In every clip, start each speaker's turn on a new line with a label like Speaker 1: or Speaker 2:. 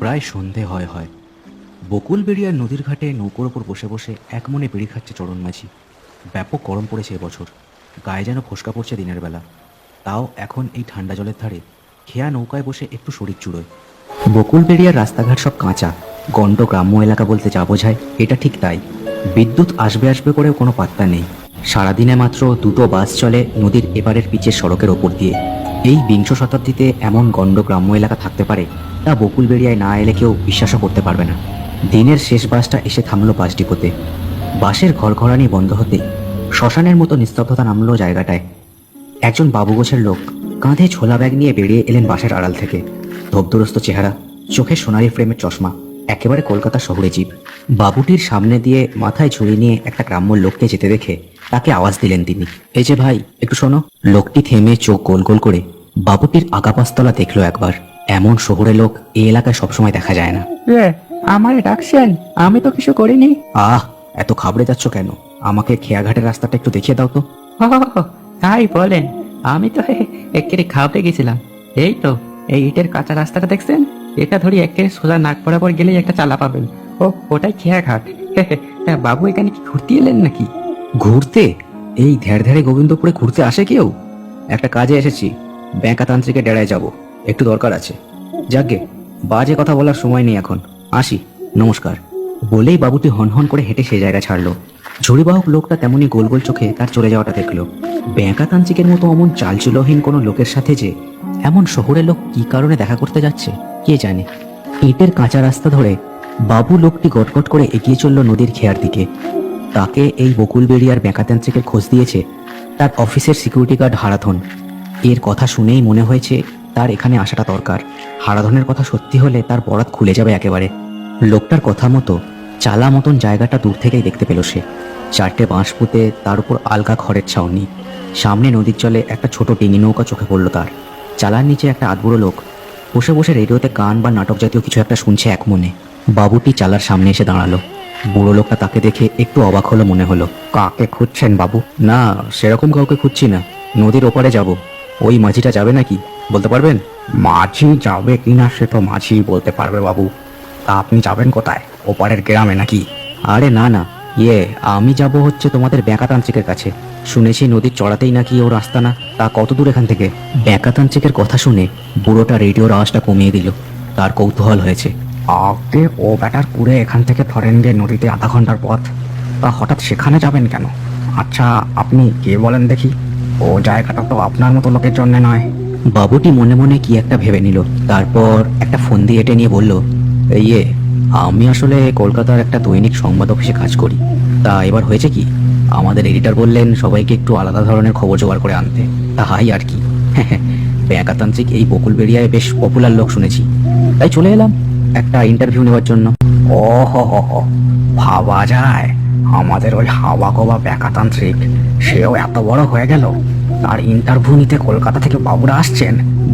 Speaker 1: প্রায় সন্ধে হয় হয়। বকুলবেড়িয়ার নদীর ঘাটে নৌকোর ওপর বসে বসে এক মনে বিড়ি খাচ্ছে চরণ মাঝি। ব্যাপক গরম পড়েছে এবছর, গায়ে যেন ফোসকা পড়ছে দিনের বেলা। তাও এখন এই ঠান্ডা জলের ধারে খেয়া নৌকায় বসে একটু শরীর চুড়োয়। বকুলবেড়িয়ার রাস্তাঘাট সব কাঁচা, গণ্ড গ্রাম্য এলাকা বলতে যা বোঝায় এটা ঠিক তাই। বিদ্যুৎ আসবে আসবে করেও কোনো পাত্তা নেই। সারাদিনে মাত্র দুটো বাস চলে নদীর এপারের পিচের সড়কের ওপর দিয়ে। এই বিংশ শতাব্দীতে এমন গণ্ড গ্রাম্য এলাকা থাকতে পারে তা বকুলবেড়িয়ায় না এলে কেউ বিশ্বাসও করতে পারবে না। দিনের শেষ বাসটা এসে থামলো বাস ডিপোতে। বাসের ঘরঘরানি বন্ধ হতেই শ্মশানের মতো নিস্তব্ধতা নামলো জায়গাটায়। একজন বাবুগোছের লোক কাঁধে ছোলা ব্যাগ নিয়ে বেরিয়ে এলেন বাসের আড়াল থেকে। ধবদুরস্ত চেহারা, চোখে সোনালি ফ্রেমের চশমা, একেবারে কলকাতা শহরে জীব। বাবুটির সামনে দিয়ে মাথায় ঝুড়ি নিয়ে একটা গ্রাম্য লোককে যেতে দেখে তাকে আওয়াজ দিলেন তিনি, এই যে ভাই, একটু শোনো। লোকটি থেমে চোখ গোল গোল করে বাবুটির আগাপাস্তলা দেখলো একবার। এমন শহুরে লোক এই এলাকায় সবসময় দেখা যায় না।
Speaker 2: আমারে ডাকছেন? আমি তো কিছু করিনি।
Speaker 1: এত খাবড়ে যাচ্ছ কেন? আমাকে খেয়াঘাটের রাস্তাটা একটু দেখিয়ে দাও তো।
Speaker 2: তাই বলেন? আমি তো একেবারে খাওয়াতে গেছিলাম। এই তো এই ইটের কাঁচা রাস্তাটা দেখছেন? এটা ধরি একেবারে সোজা নাক বরাবর গেলেই একটা চালা পাবেন। ওটাই খেয়া ঘাট। বাবু এখানে কি ঘুরতে এলেন নাকি?
Speaker 1: ঘুরতে? এই ধ্যাড় ধ্যাড়ে গোবিন্দপুরে ঘুরতে আসে কেউ? একটা কাজে এসেছি, ব্যাংকাতান্ত্রিকের ডেরায় যাব, একটু দরকার আছে। যাকগে, বাজে কথা বলার সময় নেই এখন, আসি, নমস্কার। বলেই বাবুটি হনহন করে হেঁটে সে জায়গা ছাড়লো। ঝুড়িবাহক লোকটা তেমনি গোল গোল চোখে তার চলে যাওয়াটা দেখলো। ব্যাংকাতান্ত্রিকের মতো অমন চালচুলোহীন কোনো লোকের সাথে যে এমন শহুরে লোক কি কারণে দেখা করতে যাচ্ছে কে জানে। ইটের কাঁচা রাস্তা ধরে বাবু লোকটি গটগট করে এগিয়ে চলল নদীর খেয়ার দিকে। তাকে এই বকুলবেড়িয়ার ব্যাংকাতান্ত্রিকের খোঁজ দিয়েছে তার অফিসের সিকিউরিটি গার্ড হারাধন। এর কথা শুনেই মনে হয়েছে তার এখানে আসাটা দরকার। হারাধনের কথা সত্যি হলে তার বরাত খুলে যাবে একেবারে। লোকটার কথা মতো চালা মতন জায়গাটা দূর থেকেই দেখতে পেল সে। চারটে বাঁশ পুঁতে তার উপর আলগা খড়ের ছাউনি, সামনে নদীর জলে একটা ছোট ডিঙি নৌকা চোখে পড়ল তার। চালার নিচে একটা আধবুড়ো লোক বসে বসে রেডিওতে গান বা নাটক জাতীয় কিছু একটা শুনছে এক মনে। বাবুটি চালার সামনে এসে দাঁড়ালো। বুড়ো লোকটা তাকে দেখে একটু অবাক হলো মনে হলো। কাকে খুঁজছেন বাবু? না, সেরকম কাউকে খুঁজছি না, নদীর ওপারে যাব। ওই মাঝিটা যাবে নাকি বলতে পারবেন?
Speaker 2: মাঝি যাবে কিনা সে তো মাঝি বলতে পারবে বাবু। তা আপনি যাবেন কোথায়? ওপারের গ্রামে নাকি?
Speaker 1: আরে না না, আমি যাব হচ্ছে তোমাদের ব্যাংকাতান্ত্রিকের কাছে। শুনেছি নদীর চড়াতেই নাকি ও রাস্তা না, তা কত দূর এখান থেকে? ব্যাংকাতান্ত্রিকের কথা শুনে বুড়োটা রেডিওর আওয়াজটা কমিয়ে দিল। তার কৌতূহল হয়েছে।
Speaker 2: আগে ও ব্যাটার পুরে এখান থেকে ধরেন গিয়ে নদীতে আধা ঘন্টার পথ, তা হঠাৎ সেখানে যাবেন কেন? আচ্ছা আপনি কে বলেন দেখি? ও জায়গাটা তো আপনার মতো লোকের জন্য নয়।
Speaker 1: বাবুটি মনে মনে কি একটা ভেবে নিল, তারপর একটা ফোন দিয়ে এটে নিয়ে বলল, আমি আসলে কলকাতার একটা দৈনিক সংবাদ অফিসে কাজ করি। তা এবার হয়েছে কি, আমাদের এডিটর বললেন সবাইকে একটু আলাদা ধরনের খবর জোগাড় করে আনতে। তা হাই আর কি। ব্যাংকাতান্ত্রিক এই বকুলবেড়িয়ায় বেশ পপুলার লোক শুনেছি, তাই চলে এলাম একটা ইন্টারভিউ নেওয়ার জন্য।
Speaker 2: ও হো, ভাবা যায় আমাদের ওই হাওয়া গোবা ব্যাকাতান্ত্রিক সেও এত বড় হয়ে গেল, তার ইন্টারভিউ নিতে কলকাতা থেকে বাবুরা আসছেন।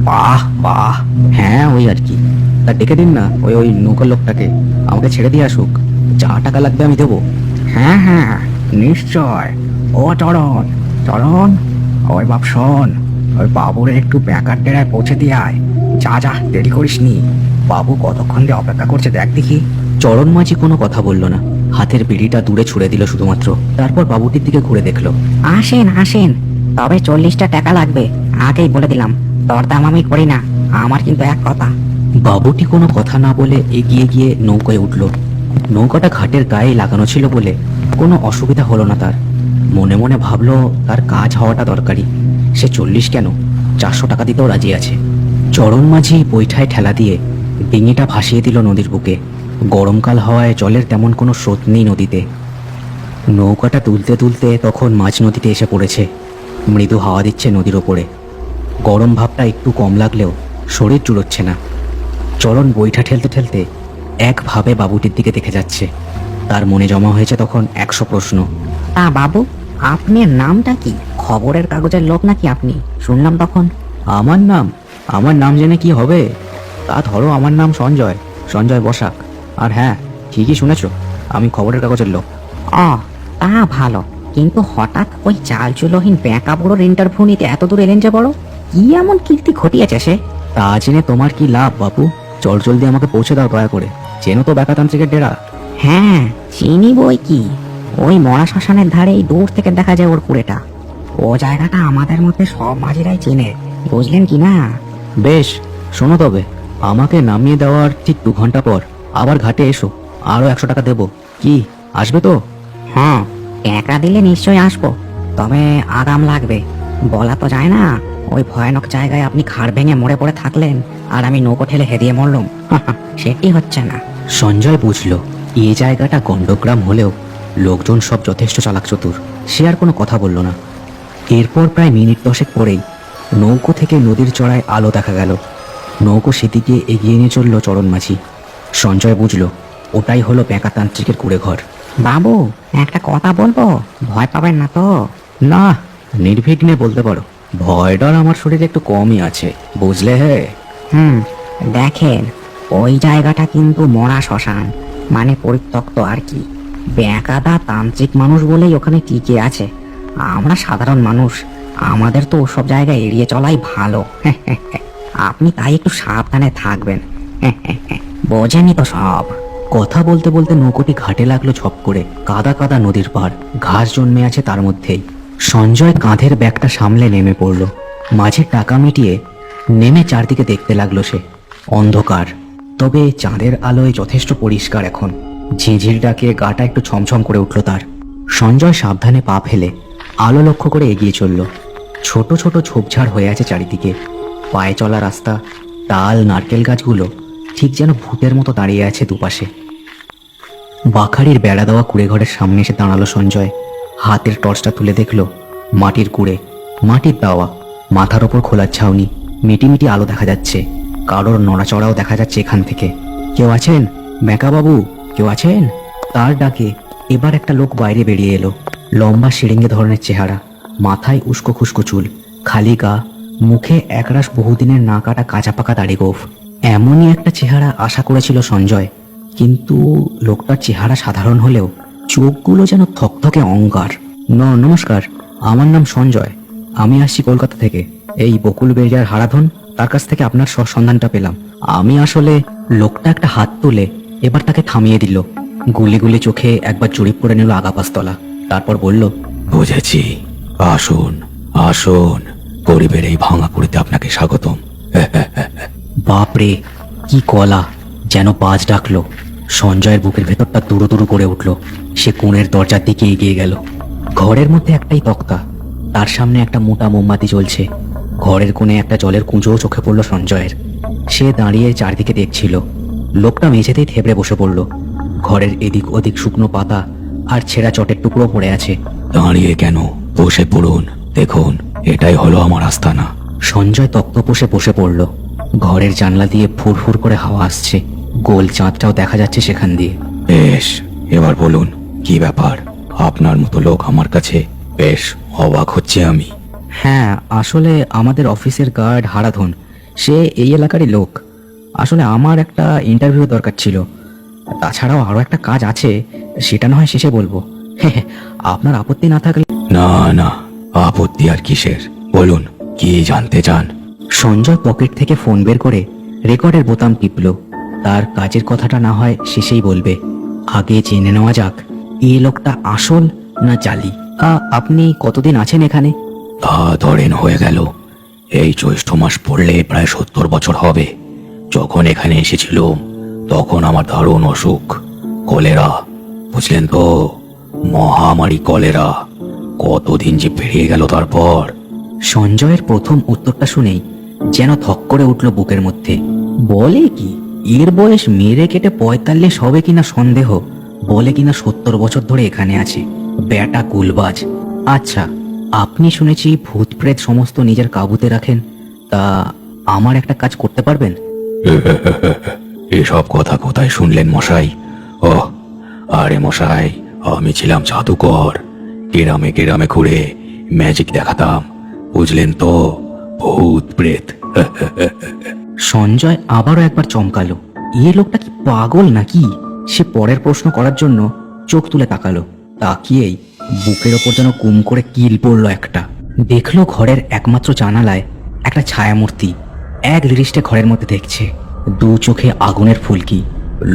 Speaker 2: বাহ বাহ।
Speaker 1: হ্যাঁ, ওই আর কি। তা ডেকে দিন না ওই ওই নৌকার লোকটাকে, আমাকে ছেড়ে দিয়ে আসুক। যা টাকা লাগবে আমি দেবো।
Speaker 2: হ্যাঁ নিশ্চয়। ও চরণ, চরণ, ওই বাপ শোন, ওই বাবুরে একটু ব্যাকার ডেরায় পৌঁছে দিয়ে আয়। যা দেরি করিস নি, বাবু কতক্ষণ দিয়ে অপেক্ষা করছে দেখ দেখি।
Speaker 1: চরণ মাঝি কোনো কথা বলল না, হাতের বিড়িটা দূরে ছুড়ে দিল শুধুমাত্র। তারপর বাবুটির দিকে ঘুরে দেখলো।
Speaker 3: আসেন, তবে 40টা টাকা লাগবে, আগেই বলে দিলাম। দরদাম আমি করি না, আমার কিন্তু এক কথা।
Speaker 1: বাবুটি কোনো কথা না বলে এগিয়ে গিয়ে নৌকায় উঠল। নৌকাটা ঘাটের গায়ে লাগানো ছিল বলে কোনো অসুবিধা হলো না তার। মনে মনে ভাবলো তার কাজ হওয়াটা দরকারি। সে 40 কেন, 400 টাকা দিতেও রাজি আছে। চরণ মাঝি বৈঠায় ঠেলা দিয়ে ডিঙিটা ভাসিয়ে দিল নদীর বুকে। গরমকাল হওয়ায় জলের তেমন কোনো স্রোত নেই নদীতে। নৌকাটা তুলতে তুলতে তখন মাঝ নদীতে এসে পড়েছে। মৃদু হাওয়া দিচ্ছে নদীর ওপরে। গরম ভাবটা একটু কম লাগলেও শরীর জুড়োচ্ছে না। চরণ বৈঠা ঠেলতে ঠেলতে একভাবে বাবুটির দিকে দেখে যাচ্ছে। তার মনে জমা হয়েছে তখন 100 প্রশ্ন।
Speaker 3: তা বাবু, আপনার নামটা কি? খবরের কাগজের লোক নাকি আপনি? শুনলাম তখন।
Speaker 1: আমার নাম জেনে কি হবে? তা ধরো, আমার নাম সঞ্জয় বসাক। আর হ্যাঁ, ঠিকই শুনেছ, আমি খবরের কাগজের লোক।
Speaker 3: তা ভালো, কিন্তু হঠাৎ ওই চালচুলোহীন ব্যাঁকা বুড়োর ইন্টারভিউ নিতে এত দূর এলেন যে বড়? কি এমন কীর্তি ঘটিয়েছে সে?
Speaker 1: তা জেনে তোমার কি লাভ বাবু? চল জলদি আমাকে পৌঁছে দাও দয়া করে। চেনো তো ব্যাকাতান্ত্রিকের ডেরা?
Speaker 3: হ্যাঁ, চিনি বই কি। ওই মরা শ্মশানের ধারেই দূর থেকে দেখা যায় ওর কুড়েটা। ও জায়গাটা আমাদের মধ্যে সব মাঝিরাই চেনে, বুঝলেন কি না?
Speaker 1: বেশ, শোনো তবে, আমাকে নামিয়ে দেওয়ার ঠিক 2 ঘন্টা পর আবার ঘাটে এসো। আরো 100 টাকা দেবো। কি, আসবে তো?
Speaker 3: হ্যাঁ, টাকা দিলে নিশ্চয়ই আসবো, তবে আগাম লাগবে। বলা তো যায় না, ওই ভয়ানক জায়গায় আপনি খাড় ভেঙে মরে পড়ে থাকলেন আর আমি নৌকো ঠেলে হেরিয়ে মরলুম। সেটি হচ্ছে না।
Speaker 1: সঞ্জয় বুঝল এই জায়গাটা গণ্ডগ্রাম হলেও লোকজন সব যথেষ্ট চালাক চতুর। সে আর কোনো কথা বলল না। এরপর প্রায় মিনিট 10 পরেই নৌকো থেকে নদীর চড়ায় আলো দেখা গেল। নৌকো সেদিকে এগিয়ে নিয়ে চলল চরণ মাঝি। সঞ্জয় বুঝল ওটাই হলো ব্যাকাতান্ত্রিকের কুড়ে ঘর।
Speaker 3: বাবু, একটা কথা বলবো, ভয় পাবেন না তো?
Speaker 1: না, নির্বিঘ্নে বলতে পারো। ভয় ডর আমার শরীরে একটু কমই আছে, বুঝলে হে।
Speaker 3: দেখেন, ওই জায়গাটা কিন্তু মরা শ্মশান, মানে পরিত্যক্ত আর কি। বেকাদা তান্ত্রিক মানুষ বলেই ওখানে টিকে আছে। আমরা সাধারণ মানুষ, আমাদের তো ওসব জায়গায় এড়িয়ে চলাই ভালো। আপনি তাই একটু সাবধানে থাকবেন। বোঝেনি তো সব।
Speaker 1: কথা বলতে বলতে নৌকোটি ঘাটে লাগলো ঝপ করে। কাদা কাদা নদীর পাড়, ঘাস জন্মে আছে তার মধ্যেই। সঞ্জয় কাঁধের ব্যাগটা সামলে নেমে পড়ল। মাঝে টাকা মিটিয়ে নেমে চারদিকে দেখতে লাগলো সে। অন্ধকার, তবে চাঁদের আলোয় যথেষ্ট পরিষ্কার এখন। ঝিঝির ডাকে গাটা একটু ছমছম করে উঠল তার। সঞ্জয় সাবধানে পা ফেলে আলো লক্ষ্য করে এগিয়ে চলল। ছোট ছোট ঝোপঝাড় হয়ে আছে চারিদিকে। পায়ে চলা রাস্তা, তাল নারকেল গাছগুলো ঠিক যেন ভূতের মতো দাঁড়িয়ে আছে দুপাশে। বাখারির বেড়া দেওয়া কুড়ে ঘরের সামনে এসে দাঁড়ালো সঞ্জয়। হাতের টর্চটা তুলে দেখলো মাটির কুড়ে, মাটির দাওয়া, মাথার ওপর খোলার ছাউনি। মিটিমিটি আলো দেখা যাচ্ছে, কারোর নড়াচড়াও দেখা যাচ্ছে এখান থেকে। কেউ আছেন বাবু, কেউ আছেন? তার ডাকে এবার একটা লোক বাইরে বেরিয়ে এলো। লম্বা সিড়িঙ্গে ধরনের চেহারা, মাথায় উস্কো খুস্কো চুল, খালি গা, মুখে একরাশ বহুদিনের না কাটা কাঁচা পাকা দাড়ি গোঁফ। এমনই একটা চেহারা আশা করেছিল সঞ্জয়, কিন্তু লোকটার চেহারা সাধারণ হলেও চোখগুলো যেন থকথকে অঙ্গার। নমস্কার, আমার নাম সঞ্জয়, আমি আসছি কলকাতা থেকে। এই বকুল বেরিয়ার হারাধন, তার কাছ থেকে আপনার সন্ধানটা পেলাম। আমি আসলে। লোকটা একটা হাত তুলে এবার তাকে থামিয়ে দিল। গুলি গুলি চোখে একবার জড়িপ করে নিল আগাপাস্তলা, তারপর বলল,
Speaker 4: বুঝেছি, আসুন আসুন, গরিবের এই ভাঙা পুরীতে আপনাকে স্বাগতম।
Speaker 1: বাপরে, কি কলা! যেন বাজ ডাকলো। সঞ্জয়ের বুকের ভেতরটা দুরু দুরু করে উঠল। সে কোণের দরজার দিকে এগিয়ে গেল। ঘরের মধ্যে একটাই তক্তা, তার সামনে একটা মোটা মোমবাতি জ্বলছে। ঘরের কোণে একটা জলের কুঁজোও চোখে পড়ল সঞ্জয়ের। সে দাঁড়িয়ে চারদিকে দেখছিল। লোকটা মেঝেতেই থেবড়ে বসে পড়ল। ঘরের এদিক ওদিক শুকনো পাতা আর ছেঁড়া চটের টুকরো পড়ে আছে।
Speaker 4: দাঁড়িয়ে কেন, বসে পড়ুন, দেখুন এটাই হলো আমার আস্তানা।
Speaker 1: সঞ্জয় তক্তপোষে বসে পড়ল। ঘরের জানলা দিয়ে ফুরফুর করে হাওয়া আসছে, গোল চাঁদটাও দেখা যাচ্ছে সেখান দিয়ে।
Speaker 4: বেশ, এবার বলুন কি ব্যাপার? আপনার মতো লোক আমার কাছে, বেশ অবাক হচ্ছে আমি।
Speaker 1: হ্যাঁ, আসলে আমাদের অফিসের গার্ড হারাধন, সে এই এলাকারই লোক। আসলে আমার একটা ইন্টারভিউ দরকার ছিল, তাছাড়াও আরো একটা কাজ আছে, সেটা না হয় শেষে বলবো। আপনার আপত্তি না থাকলে।
Speaker 4: না না, আপত্তি আর কিসের, বলুন কি জানতে চান?
Speaker 1: সঞ্জয় পকেট থেকে ফোন বের করে রেকর্ডের বোতাম টিপল। তার কাজের কথাটা না হয় শেষেই বলবে, আগে জেনে নেওয়া যাক এই লোকটা আসল না জালি। আপনি কতদিন আছেন এখানে?
Speaker 4: তা ধরেন হয়ে গেল, এই জ্যৈষ্ঠ মাস পড়লে প্রায় 70 বছর হবে। যখন এখানে এসেছিল তখন আমার দারুণ অসুখ, কলেরা, বুঝলেন তো, মহামারী কলেরা। কতদিন যে পেরিয়ে গেল তারপর।
Speaker 1: সঞ্জয়ের প্রথম উত্তরটা শুনেই যেন থক করে উঠল বুকের মধ্যে। বলে কি, এর বয়স মেরে কেটে 45 হবে কিনা সন্দেহ। বলে কিনা 70 বছর ধরে এখানে আছে। বেটা কুলবাজ। আচ্ছা, আপনি শুনেছি ভূত প্রেত সমস্ত নিজের কাবুতে রাখেন, তা আমার একটা কাজ করতে পারবেন?
Speaker 4: এসব কথা কোথায় শুনলেন মশাই? ও আরে মশাই, আমি ছিলাম জাদুকর। গ্রামে গ্রামে ঘুরে ম্যাজিক দেখাতাম, বুঝলেন তো, ভূত প্রেত।
Speaker 1: সঞ্জয় আবারও একবার চমকালো। এই লোকটা কি পাগল নাকি? সে পরের প্রশ্ন করার জন্য চোখ তুলে তাকালো। তাকিয়েই বুকের ওপর যেন কুম করে কিল পড়ল একটা। দেখলো ঘরের একমাত্র জানালায় একটা ছায়ামূর্তি এক দৃষ্টে ঘরের মধ্যে দেখছে। দু চোখে আগুনের ফুলকি।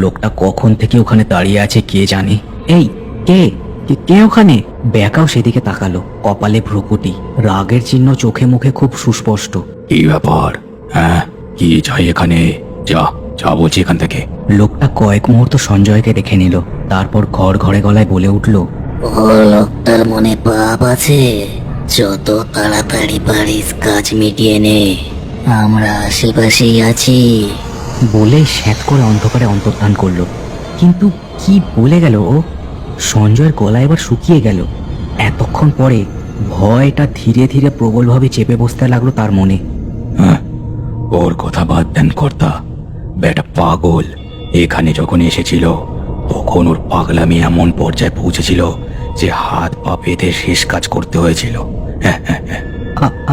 Speaker 1: লোকটা কখন থেকে ওখানে দাঁড়িয়ে আছে কে জানে। এই কে কে কে ওখানে? ব্যাকাও সেদিকে তাকালো, কপালে ভ্রুকুটি, রাগের চিহ্ন চোখে মুখে খুব সুস্পষ্ট।
Speaker 4: কি ব্যাপার? হ্যাঁ, কি চাই এখানে? যা যা বলছি এখান থেকে।
Speaker 1: লোকটা কয়েক মুহূর্ত সঞ্জয়কে দেখে নিল, তারপর ঘর ঘরে গলায় বলে উঠল,
Speaker 5: ও লোকটার মনে পাপ আছে। যত তাড়াতাড়ি পারিস কাজ মিটিয়ে নে, আমরা আশেপাশেই আছি।
Speaker 1: বলে শ্যাত করে অন্ধকারে অন্তর্ধান করলো। কিন্তু কি বলে গেল ও? সঞ্জয়ের গলা এবার শুকিয়ে গেল। এতক্ষণ পরে ভয়টা ধীরে ধীরে প্রবলভাবে চেপে বসতে লাগলো তার মনে।
Speaker 4: হ্যাঁ, ওর কথা বাদ দেন কর্তা। বেটা পাগল। এখানে যখন এসেছিল তখন ওর পাগলামি এমন পর্যায়ে পৌঁছেছিল যে হাত পা বেঁধে শেষ কাজ করতে হয়েছিল।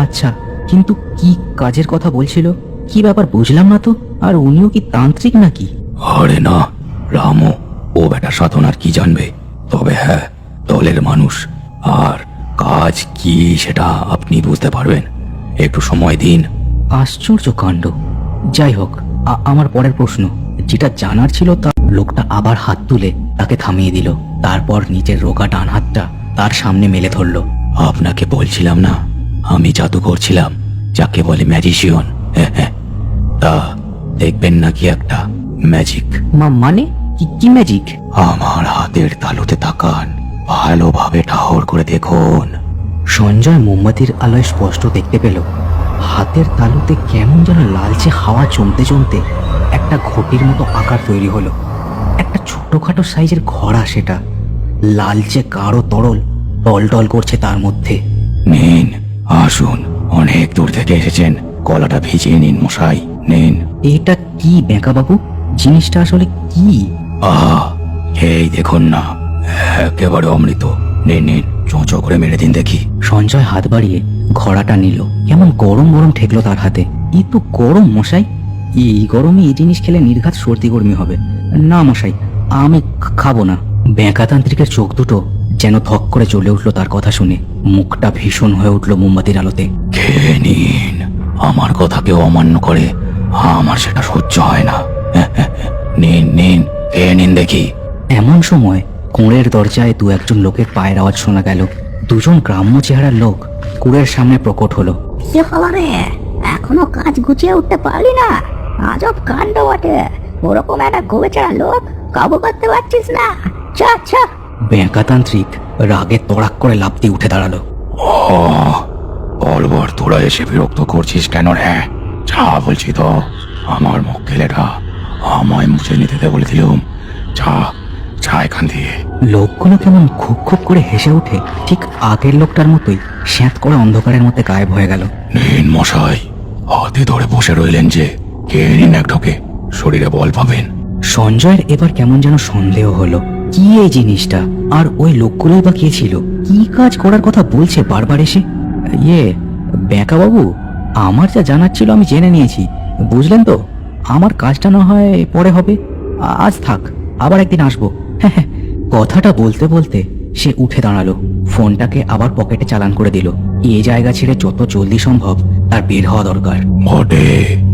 Speaker 1: আচ্ছা, কিন্তু কি কাজের কথা বলছিল? কি ব্যাপার বুঝলাম না তো। আর উনিও কি তান্ত্রিক নাকি?
Speaker 4: আরে না রামু, ও বেটা সাধনার কি জানবে। তবে হ্যাঁ, দলের মানুষ। আর কাজ কি সেটা আপনি বুঝতে পারবেন, একটু সময় দিন।
Speaker 1: আশ্চর্য কাণ্ড। যাই হোক, আমার পরের প্রশ্ন যেটা জানার ছিল তা। লোকটা আবার হাত তুলে তাকে থামিয়ে দিল, তারপর নিচের রোগা ডান হাতটা তার সামনে মেলে ধরলো।
Speaker 4: আপনাকে বলছিলাম না আমি জাদু করছিলাম, যাকে বলে ম্যাজিশিয়ান। তা দেখবেন নাকি একটা ম্যাজিক?
Speaker 1: মানে কি ম্যাজিক?
Speaker 4: আমার হাতের তালুতে তাকান, ভালোভাবে ঠাহর করে দেখুন।
Speaker 1: সঞ্জয় মোমবাতির আলোয় স্পষ্ট দেখতে পেল হাতের তালুতে কেমন যেন লালচে হাওয়া জমতে জমতে একটা ঘটির মতো আকার তৈরি হলো। একটা ছোটখাটো সাইজের ঘড়া সেটা, লালচে গাঢ় তরল টলটল করছে তার মধ্যে।
Speaker 4: নিন, আসুন, অনেক দূর থেকে এসেছেন, গলাটা ভিজিয়ে নিন মশাই, নিন।
Speaker 1: এটা কি বেঁকা বাবু? জিনিসটা আসলে কি?
Speaker 4: আহ, এই দেখুন না, একেবারে অমৃত। নিন নিন, চোঁচো করে মেরে দিন দেখি।
Speaker 1: সঞ্জয় হাত বাড়িয়ে ঘড়াটা নিল। কেমন গরম গরম ঠেকলো তার হাতে। এই তো গরম মশাই, এই গরমে এই জিনিস খেলে নির্ঘাত সর্দি গরমি হবে। না মশাই, আমি খাবো না। ব্যাঁকাতান্ত্রিকের চোখ দুটো যেন ধক করে চলে উঠলো তার কথা শুনে। মুখটা ভীষণ হয়ে উঠলো মোমবাতির আলোতে।
Speaker 4: খেয়ে নিন, আমার কথা কেউ অমান্য করে আমার সেটা সহ্য হয় না। নিন নিন, খেয়ে নিন দেখি।
Speaker 1: এমন সময় কুঁড়ের দরজায় দু একজন লোকের পায়ের আওয়াজ শোনা গেল। দুজন গ্রাম্য চেহারার লোক কুঁড়ের সামনে প্রকট হলো।
Speaker 5: কি হলো রে, এখনো কাজ গুছিয়ে উঠতে পারলি না? আজব কাণ্ড বটে। ওরকম একটা গোবেচারা লোক কাবু করতে পারছিস না? চা।
Speaker 1: ব্যাঁকাতান্ত্রিক রাগে তড়াক করে লাফ দিয়ে উঠে দাঁড়ালো।
Speaker 4: অলবার তোরা এসে বিরক্ত করছিস কেন রে? যা বলছি তো, আমার মুখ খেলেটা আমায় মুছে নিতে দে বলেছিলুম। যা এখান দিয়ে।
Speaker 1: লোকগুলো কেমন খুব খুব করে হেসে উঠে ঠিক আগের লোকটার মতোই স্যাঁত করে অন্ধকারের মধ্যে গায়েব হয়ে গেল।
Speaker 4: নিন মশাই, হাতে ধরে বসে রইলেন যে, খেয়ে নিন এক ঢোকে, শরীরে বল পাবেন।
Speaker 1: সঞ্জয়ের এবার কেমন যেন সন্দেহ হলো। কি এই জিনিসটা? আর ওই লোকগুলোই বা কে ছিল? কি কাজ করার কথা বলছে বারবার এসে? ব্যাঁকা বাবু, আমার যা জানার ছিল আমি জেনে নিয়েছি, বুঝলেন তো। আমার কাজটা না হয় পরে হবে, আজ থাক, আবার একদিন আসবো। কথাটা বলতে বলতে সে উঠে দাঁড়ালো, ফোনটাকে আবার পকেটে চালান করে দিল। এই জায়গা ছেড়ে যত জলদি সম্ভব তার বের হওয়া দরকার।
Speaker 4: বটে,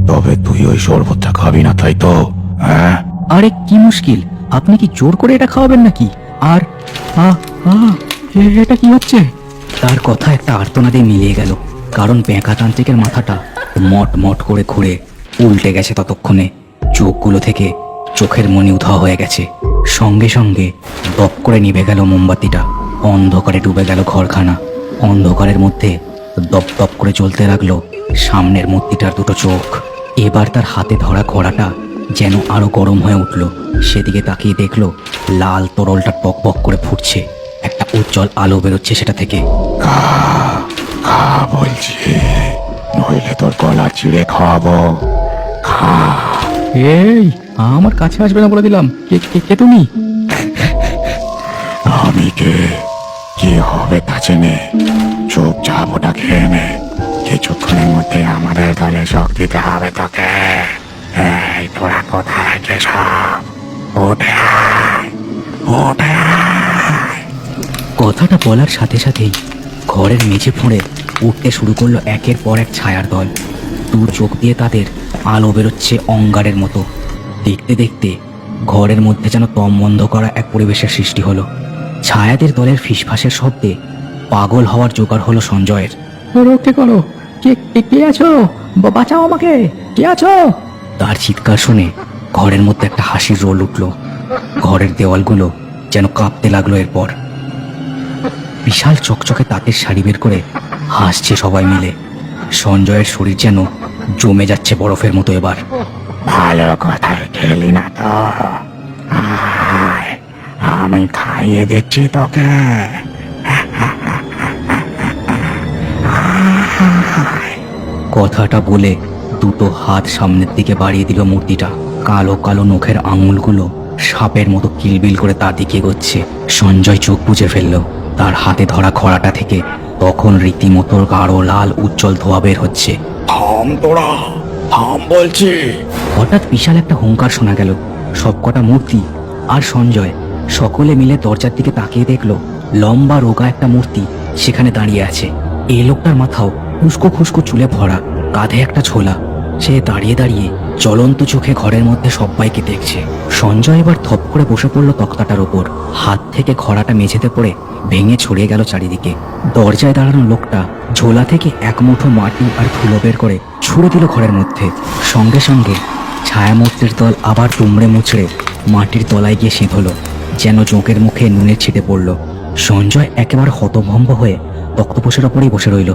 Speaker 4: তবে তুই ওই শরবতটা খাবি না তাই তো? হ্যাঁ।
Speaker 1: আরে কি মুশকিল, আপনি কি জোর করে এটা খাওয়াবেন নাকি? আর এটা কি হচ্ছে? তার কথা একটা আর্তনাদে মিলিয়ে গেল, কারণ ব্যাঁকাতান্ত্রিকের মাথাটা মট মট করে ঘুরে উল্টে গেছে। ততক্ষণে চোখগুলো থেকে চোখের মনি উধাও হয়ে গেছে। সঙ্গে সঙ্গে দপ করে নিভে গেল মোমবাতিটা। অন্ধকারে ডুবে গেল ঘরখানা। অন্ধকারের মধ্যে দপ দপ করে জ্বলতে লাগলো সামনের মূর্তিটার দুটো চোখ। এবার তার হাতে ধরা ঘোড়াটা যেন আরো গরম হয়ে উঠল। সেদিকে তাকিয়ে দেখলো লাল তরলটা পক পক করে ফুটছে। একটা উজ্জ্বল আলো বেরোচ্ছে সেটা থেকে।
Speaker 4: খা বলছি, নইলে তোর গলা চিড়ে খাওয়াবো।
Speaker 2: এই, আমার কাছে আসবে না বলে দিলাম। কে তুমি?
Speaker 4: আমি কি হবে তা জেনে চুপচাপ ওটা খেয়ে নে। কিছুক্ষণের মধ্যে আমাদের দলে যোগ দিতে হবে তোকে। এই তোরা কোথায় গেছাম? উঠে আয়, উঠে আয়।
Speaker 1: কথাটা বলার সাথে সাথেই ঘরের মেঝে ফুঁড়ে উঠতে শুরু করলো একের পর এক ছায়ার দল। দূর চোখ দিয়ে তাদের আলো বেরোচ্ছে অঙ্গারের মতো। দেখতে দেখতে ঘরের মধ্যে যেন দম বন্ধ করা এক পরিবেশের সৃষ্টি হলো। ছায়াদের দলের ফিসফাসের শব্দে পাগল হওয়ার জোগাড় হলো সঞ্জয়ের।
Speaker 2: রক্ষে করো, কে আছো? বাঁচাও আমাকে, কে আছো?
Speaker 1: তার চিৎকার শুনে ঘরের মধ্যে একটা হাসির রোল উঠল। ঘরের দেওয়ালগুলো যেন কাঁপতে লাগলো। এরপর বিশাল চকচকে তাঁতের শাড়ি বের করে হাসছে সবাই মিলে। সঞ্জয়ের শরীর যেন জমে যাচ্ছে বরফের মতো এবার।
Speaker 3: ভালো কথায় খেলি না তো, আয়, আমি খাইয়ে দিচ্ছি তোকে।
Speaker 1: কথাটা বলে দুটো হাত সামনের দিকে বাড়িয়ে দিল মূর্তিটা। কালো কালো নখের আঙুলগুলো সাপের মতো কিলবিল করে তার দিকে এগোচ্ছে। সঞ্জয় চোখ বুজে ফেলল। তার হাতে ধরা খড়াটা থেকে তখন রীতিমতো গাঢ় লাল উজ্জ্বল ধোঁয়া বের হচ্ছে।
Speaker 4: থাম তোরা, থাম বলছি।
Speaker 1: হঠাৎ বিশাল একটা হুঙ্কার শোনা গেল। সবকটা মূর্তি আর সঞ্জয় সকলে মিলে দরজার দিকে তাকিয়ে দেখলো লম্বা রোগা একটা মূর্তি সেখানে দাঁড়িয়ে আছে। এই লোকটার মাথাও উস্কো খুস্কো চুলে ভরা, কাঁধে একটা ঝোলা। সে দাঁড়িয়ে দাঁড়িয়ে জ্বলন্ত চোখে ঘরের মধ্যে সবাইকে দেখছে। সঞ্জয় এবার থপ করে বসে পড়ল তক্তাটার ওপর। হাত থেকে খড়াটা মেঝেতে পড়ে ভেঙে ছড়িয়ে গেল চারিদিকে। দরজায় দাঁড়ানো লোকটা ঝোলা থেকে এক মুঠো মাটি আর ধুলো বের করে ছুঁড়ে দিল ঘরের মধ্যে। সঙ্গে সঙ্গে ছায়ামূর্তির দল আবার দুমড়ে মুচড়ে মাটির তলায় গিয়ে সেঁধল, যেন চোখের মুখে নুনের ছিটে পড়ল। সঞ্জয় একেবারে হতভম্ব হয়ে তক্তপোষের ওপরেই বসে রইল।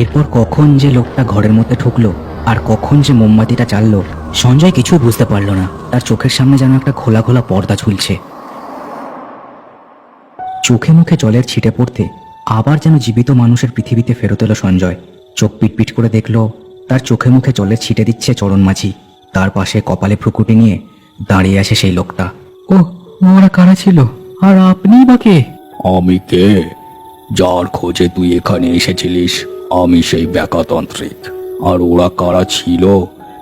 Speaker 1: এরপর কখন যে লোকটা ঘরের মধ্যে ঢুকলো আর কখন যে মোমবাতিটা জ্বাললো সঞ্জয় কিছুই বুঝতে পারল না। তার চোখের সামনে যেন একটা খোলা খোলা পর্দা ঝুলছে। চোখে মুখে জলের ছিটে পড়তে আবার যেন জীবিত মানুষের পৃথিবীতে ফেরত এলো সঞ্জয়। চোখ পিটপিট করে দেখলো তার চোখে মুখে জলের ছিটে দিচ্ছে চরণ মাঝি। তার পাশে কপালে ভ্রুকুটি নিয়ে দাঁড়িয়ে আছে সেই লোকটা।
Speaker 2: ও, ওরা কারা ছিল? আর আপনিই বা কে?
Speaker 4: আমি কে? যার খোঁজে তুই এখানে এসেছিলিস আমি সেই ব্যাকাতান্ত্রিক। আর ওরা কারা ছিল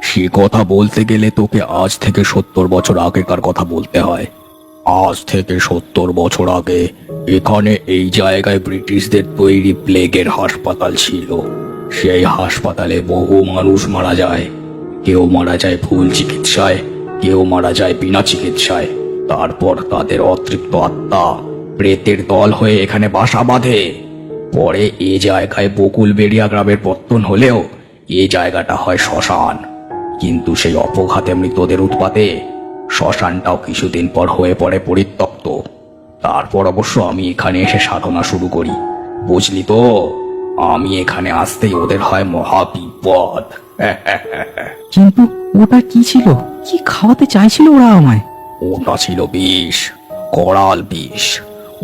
Speaker 4: সে কথা বলতে গেলে তোকে আজ থেকে 70 বছর আগেকার কথা বলতে হয়। আজ থেকে 70 বছর আগে এখানে এই জায়গায় ব্রিটিশদের তৈরি প্লেগের হাসপাতাল ছিল। সেই হাসপাতালে বহু মানুষ মারা যায়। কেউ মারা যায় ভুল চিকিৎসায়, কেউ মারা যায় বিনা চিকিৎসায়। তারপর তাদের অতৃপ্ত আত্মা প্রেতের দল হয়ে এখানে বাসা বাঁধে। পরে এ জায়গায় বকুলবেড়িয়া গ্রামের পত্তন হলেও এ জায়গাটা হয় শ্মশান। কিন্তু সেই অপঘাতে মৃতদের উৎপাতে শ্মশানটাও কিছুদিন পর হয়ে পড়ে পরিত্যক্ত। তারপর অবশ্য আমি এখানে এসে সাধনা শুরু করি, বুঝলি তো? আমি এখানে আসতেই ওদের হয় মহা বিপদ।
Speaker 1: কিন্তু ওটা কি ছিল? কি খাওয়াতে চাইছিল ওরা আমায়?
Speaker 4: ওটা ছিল বিষ, করাল বিষ।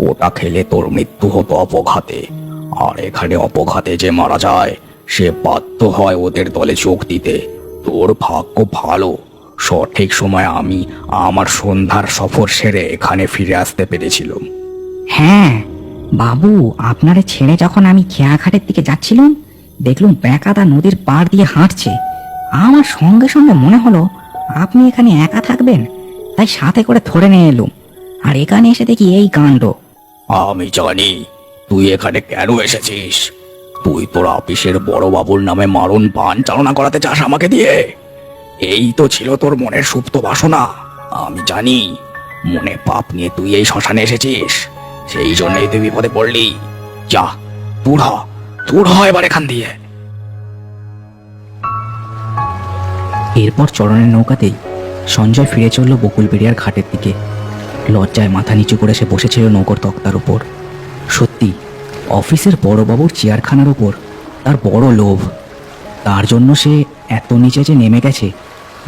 Speaker 4: ওটা খেলে তোর মৃত্যু হতো অপঘাতে। আর এখানে অপঘাতে যে মারা যায় সে বাধ্য হয় ওদের দলে যোগ দিতে। তোর ভাগ্য ভালো, সঠিক সময় আমি আমার সন্ধ্যার সফর সেরে এখানে ফিরে আসতে পেরেছিলাম।
Speaker 3: হ্যাঁ বাবু, আপনারে ছেড়ে যখন আমি খেয়াঘাটের দিকে যাচ্ছিলাম দেখলুম বেকাদা নদীর পাড় দিয়ে হাঁটছে। আমার সঙ্গে সঙ্গে মনে হলো আপনি এখানে একা থাকবেন, তাই সাথে করে ধরে নিয়ে এলুম। আর এখানে এসে দেখি এই কাণ্ড।
Speaker 4: আমি জানি তুই এখানে কেন এসেছিস। তুই তোর অফিসের বড় বাবুর নামে মারণ পান চালনা করাতে চাস আমাকে দিয়ে। এই তো ছিল তোর মনের সুপ্ত বাসনা। আমি জানি মনে পাপ নিয়ে তুই এই শ্মশানে এসেছিস, সেই জন্যই তুই বিপদে পড়লি। যা, দূর হ এবার এখান দিয়ে।
Speaker 1: এরপর চরণের নৌকাতেই সঞ্জয় ফিরে চলল বকুলবেড়িয়ার ঘাটের দিকে। লজ্জায় মাথা নিচু করে সে বসেছিল নৌকর তক্তার উপর। সত্যি অফিসের বড়বাবুর চেয়ারখানার উপর তার বড় লোভ। তার জন্য সে এত নিচে যে নেমে গেছে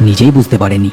Speaker 1: নিজেই বুঝতে পারেনি।